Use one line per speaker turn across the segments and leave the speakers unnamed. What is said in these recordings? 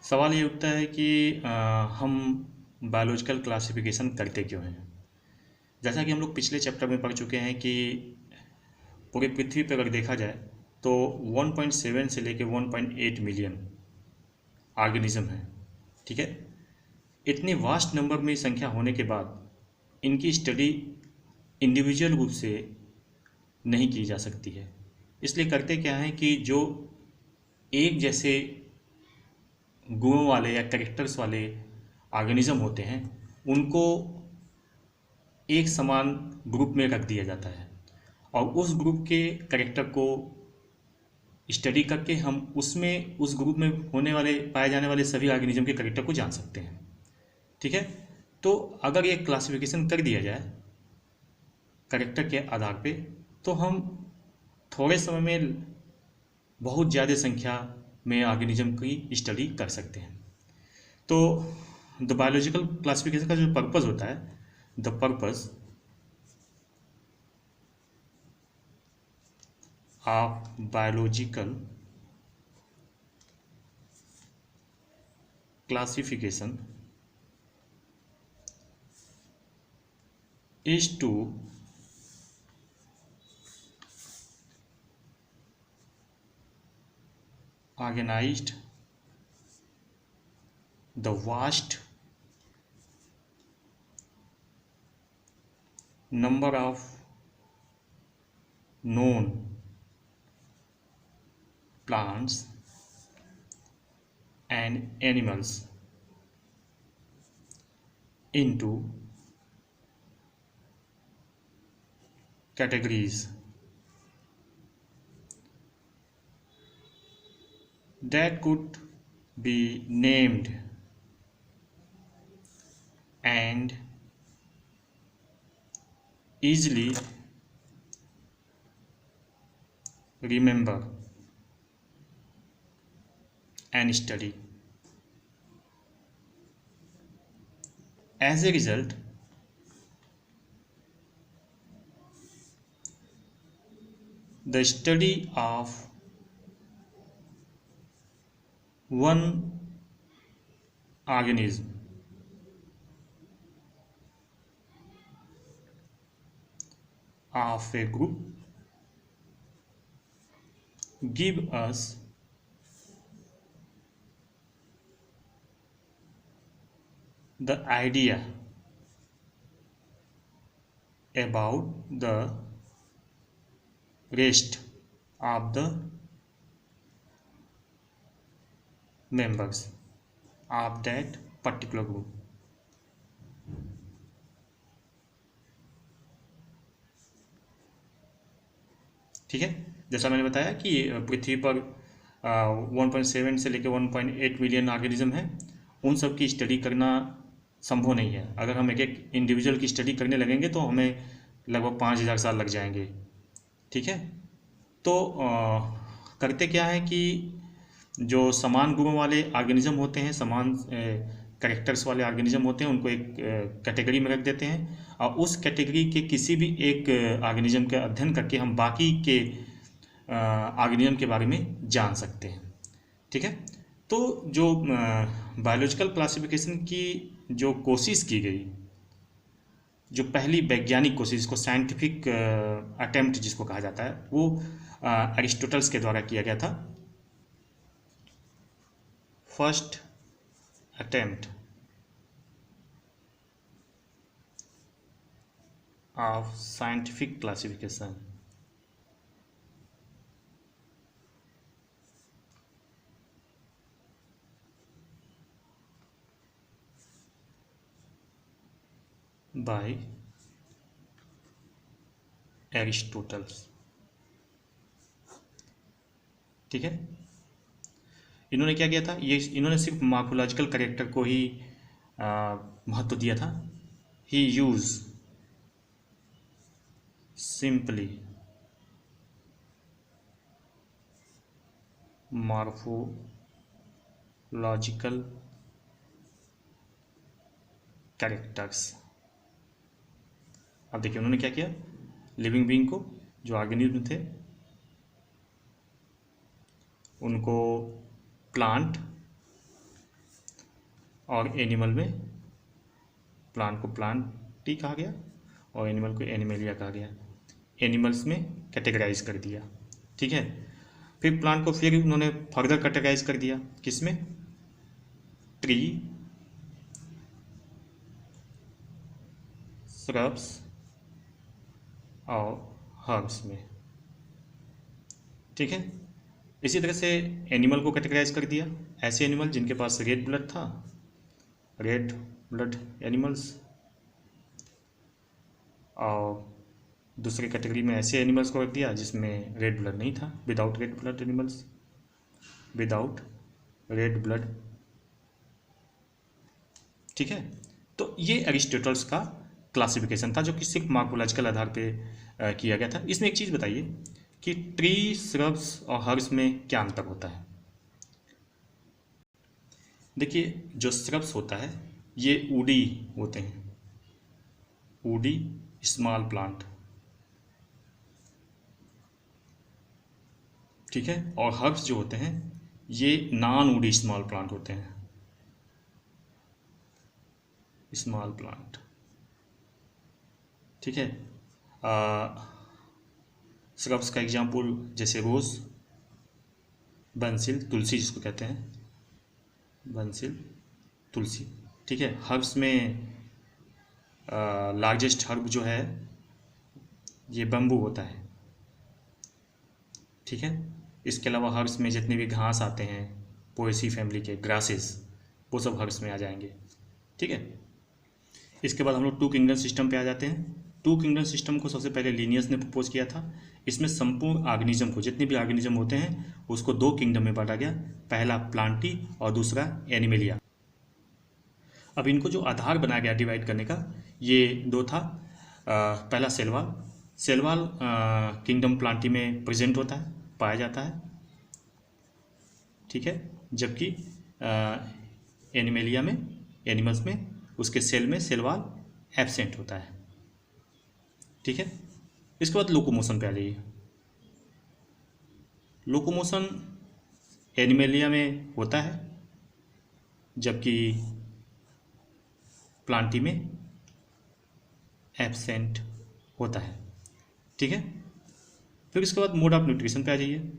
सवाल ये उठता है कि हम बायोलॉजिकल क्लासिफिकेशन करते क्यों हैं। जैसा कि हम लोग पिछले चैप्टर में पढ़ चुके हैं कि पूरे पृथ्वी पर अगर देखा जाए तो 1.7 से लेकर 1.8 मिलियन ऑर्गेनिज्म हैं। ठीक है, इतनी वास्ट नंबर में संख्या होने के बाद इनकी स्टडी इंडिविजुअल रूप से नहीं की जा सकती है। इसलिए करते क्या है कि जो एक जैसे गुणों वाले या कैरेक्टर्स वाले ऑर्गेनिज्म होते हैं उनको एक समान ग्रुप में रख दिया जाता है और उस ग्रुप के कैरेक्टर को स्टडी करके हम उसमें उस ग्रुप में होने वाले पाए जाने वाले सभी ऑर्गेनिज्म के कैरेक्टर को जान सकते हैं। ठीक है, तो अगर ये क्लासिफिकेशन कर दिया जाए कैरेक्टर के आधार पे तो हम थोड़े समय में बहुत ज़्यादा संख्या में ऑर्गेनिज्म की स्टडी कर सकते हैं। तो द बायोलॉजिकल क्लासिफिकेशन का जो पर्पस होता है, the purpose of biological classification is to organize the vast number of known plants and animals into categories that could be named and easily remember and study. As a result, the study of one organism of a group give us the idea about the rest of the members of that particular group. ठीक है, जैसा मैंने बताया कि पृथ्वी पर 1.7 से लेकर 1.8 million organism हैं। उन सब की स्टडी करना संभव नहीं है। अगर हम एक एक इंडिविजुअल की स्टडी करने लगेंगे तो हमें लगभग 5000 साल लग जाएंगे। ठीक है, तो करते क्या है कि जो समान गुणों वाले ऑर्गेनिज्म होते हैं, समान कैरेक्टर्स वाले ऑर्गेनिज्म होते हैं, उनको एक कैटेगरी में रख देते हैं और उस कैटेगरी के किसी भी एक ऑर्गेनिज्म का अध्ययन करके हम बाकी के ऑर्गेनिज्म के बारे में जान सकते हैं। ठीक है, तो जो बायोलॉजिकल क्लासिफिकेशन की जो कोशिश की गई, जो पहली वैज्ञानिक कोशिश, जिसको साइंटिफिक अटेम्प्ट जिसको कहा जाता है, वो एरिस्टोटल्स के द्वारा किया गया था। First attempt of scientific classification by Aristotle। ठीक है, इन्होंने क्या किया था, ये इन्होंने सिर्फ मॉर्फोलॉजिकल कैरेक्टर को ही महत्व दिया था। ही यूज सिंपली मॉर्फोलॉजिकल कैरेक्टर्स। अब देखिए उन्होंने क्या किया, लिविंग बीइंग को, जो ऑर्गेनिज्म थे, उनको प्लांट, और एनिमल में प्लांट को प्लांटी कहा गया और एनिमल को एनिमेलिया कहा गया। एनिमल्स में कैटेगराइज कर दिया, ठीक है। फिर प्लांट को फिर उन्होंने फर्दर कैटेगराइज कर दिया, किसमें? ट्री, श्रब्स और हर्ब्स में, ठीक है। इसी तरह से एनिमल को कैटेगराइज कर दिया, ऐसे एनिमल जिनके पास रेड ब्लड था, रेड ब्लड एनिमल्स, और दूसरी कैटेगरी में ऐसे एनिमल्स को रख दिया जिसमें रेड ब्लड नहीं था, without red blood animals, without red blood, ठीक है। तो ये एरिस्टोटल्स का क्लासिफिकेशन था जो कि सिर्फ मार्कोलॉजिकल आधार पे किया गया था। इसमें एक चीज़ बताइए कि ट्री, श्रब्स और हर्ब्स में क्या अंतर होता है? देखिए, जो श्रब्स होता है ये वुडी होते हैं, वुडी स्मॉल प्लांट, ठीक है। और हर्ब्स जो होते हैं ये नॉन वुडी स्मॉल प्लांट होते हैं, स्मॉल प्लांट, ठीक है। श्रब्स का एग्जाम्पल जैसे रोज, बंसिल, तुलसी जिसको कहते हैं, बंसिल, तुलसी, ठीक है। हर्ब्स में लार्जेस्ट हर्ब जो है ये बम्बू होता है, ठीक है। इसके अलावा हर्ब्स में जितने भी घास आते हैं पोएसी फैमिली के ग्रासेस, वो सब हर्ब्स में आ जाएंगे, ठीक है। इसके बाद हम लोग टू किंगडम सिस्टम पे आ जाते हैं। टू किंगडम सिस्टम को सबसे पहले लिनियस ने प्रपोज किया था। इसमें संपूर्ण ऑर्गेनिज्म को, जितने भी ऑर्गेनिज्म होते हैं उसको दो किंगडम में बांटा गया, पहला प्लांटी और दूसरा एनिमेलिया। अब इनको जो आधार बनाया गया डिवाइड करने का, ये दो था। पहला सेलवाल, सेलवाल किंगडम प्लांटी में प्रेजेंट होता है, पाया जाता है, ठीक है। जबकि एनिमेलिया में, एनिमल्स में, उसके सेल में सेलवाल एब्सेंट होता है, ठीक है। इसके बाद लोकोमोशन पे आ जाइए। लोकोमोशन एनिमेलिया में होता है जबकि प्लांटी में एब्सेंट होता है, ठीक है। फिर इसके बाद मोड ऑफ न्यूट्रिशन पे आ जाइए।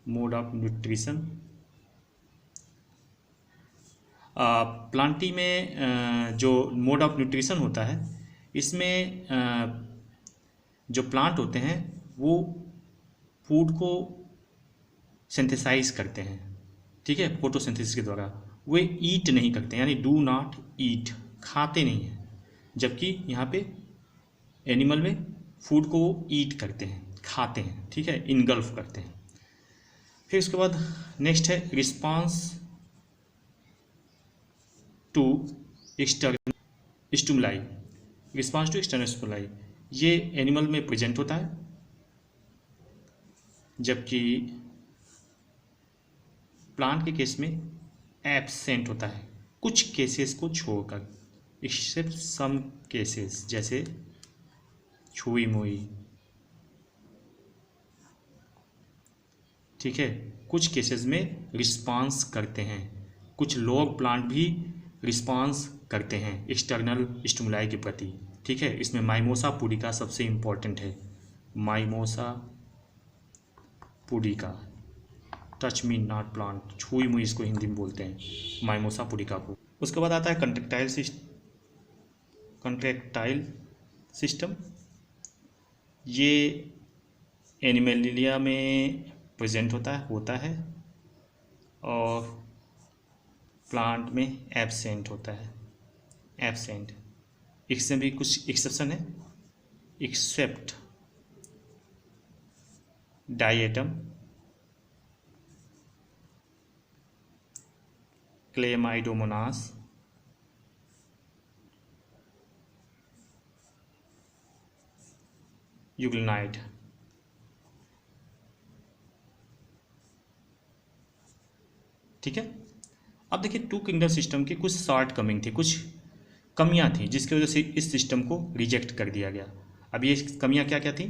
मोड ऑफ न्यूट्रिशन, प्लांटी में जो मोड ऑफ न्यूट्रिशन होता है, इसमें जो प्लांट होते हैं वो फूड को सिंथेसाइज करते हैं, ठीक है, फोटोसिंथेसिस के द्वारा। वे ईट नहीं करते, यानी डू नॉट ईट, खाते नहीं हैं। जबकि यहाँ पे एनिमल में फूड को वो ईट करते हैं, खाते हैं, ठीक है, इनगल्फ करते हैं। फिर उसके बाद नेक्स्ट है response to external stimuli. Response to external stimuli ये एनिमल में प्रेजेंट होता है, जबकि प्लांट के केस में एब्सेंट होता है, कुछ केसेस को छोड़कर, एक्सेप्ट सम केसेस, जैसे छुई मुई, ठीक है। कुछ केसेस में रिस्पांस करते हैं, कुछ लोअर प्लांट भी रिस्पांस करते हैं एक्सटर्नल स्टिमुलाई के प्रति, ठीक है। इसमें माइमोसा पुडिका सबसे इम्पॉर्टेंट है, Mimosa pudica, touch me not plant, छुई मुई इसको हिंदी में बोलते हैं, माइमोसा पुडिका को। उसके बाद आता है कंट्रैक्टाइल सिस्टम। ये एनिमेलिया में प्रेजेंट होता है और प्लांट में एब्सेंट होता है, एब्सेंट। इसमें भी कुछ एक्सेप्शन है, एक्सेप्ट डायेटम, क्लेमाइडोमोनास, यूग्लिनाइड, ठीक है। अब देखिए टू किंगडम सिस्टम की कुछ शॉर्ट कमिंग थी, कुछ कमियां थी जिसकी वजह से इस सिस्टम को रिजेक्ट कर दिया गया। अब ये कमियां क्या क्या थी?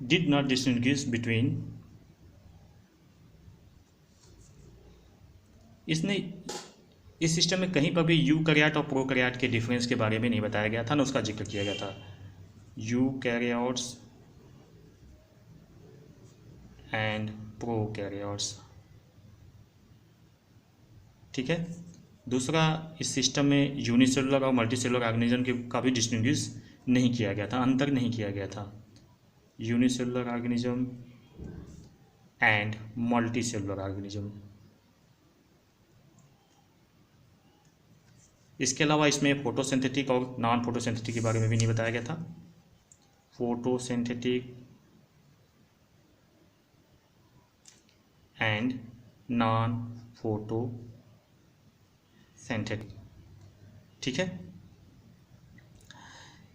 डिड नॉट डिस्टिंग्विश बिटवीन, इसने इस सिस्टम में कहीं पर भी यूकैरियोट और प्रोकैरियोट के डिफरेंस के बारे में नहीं बताया गया था, ना उसका जिक्र किया गया था। यूकैरियोट्स एंड प्रोकैरियोट्स, ठीक है। दूसरा, इस सिस्टम में यूनिसेलुलर और मल्टीसेलुलर ऑर्गेनिज्म के का भी डिस्टिंग्विश नहीं किया गया था, अंतर नहीं किया गया था। Unicellular organism and multicellular organism. इसके अलावा इसमें फोटोसिंथेटिक और नॉन फोटोसिंथेटिक के बारे में भी नहीं बताया गया था। फोटोसिंथेटिक एंड नॉन फोटोसिंथेटिक, ठीक है।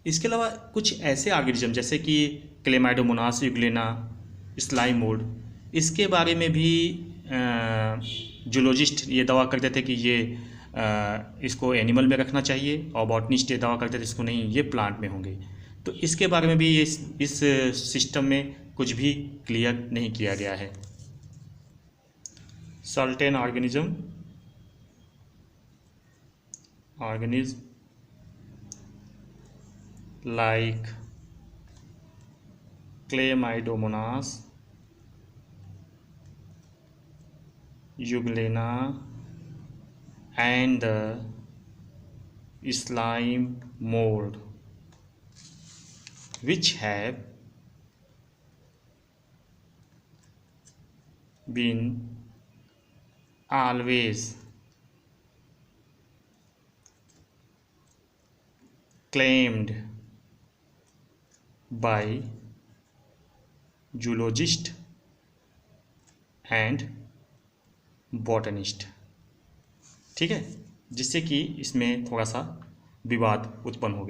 इसके अलावा कुछ ऐसे ऑर्गेनिज्म जैसे कि क्लेमाइडोमोनास यूग्लेना, स्लाइम मोल्ड, इसके बारे में भी जूलॉजिस्ट ये दावा करते थे कि ये इसको एनिमल में रखना चाहिए, और बॉटनिस्ट ये दावा करते थे इसको नहीं, ये प्लांट में होंगे। तो इसके बारे में भी इस सिस्टम में कुछ भी क्लियर नहीं किया गया है। Certain organism like Chlamydomonas, Euglena and the slime mold, which have been always claimed by zoologist and botanist, ठीक है, जिससे कि इसमें थोड़ा सा विवाद उत्पन्न हो गया।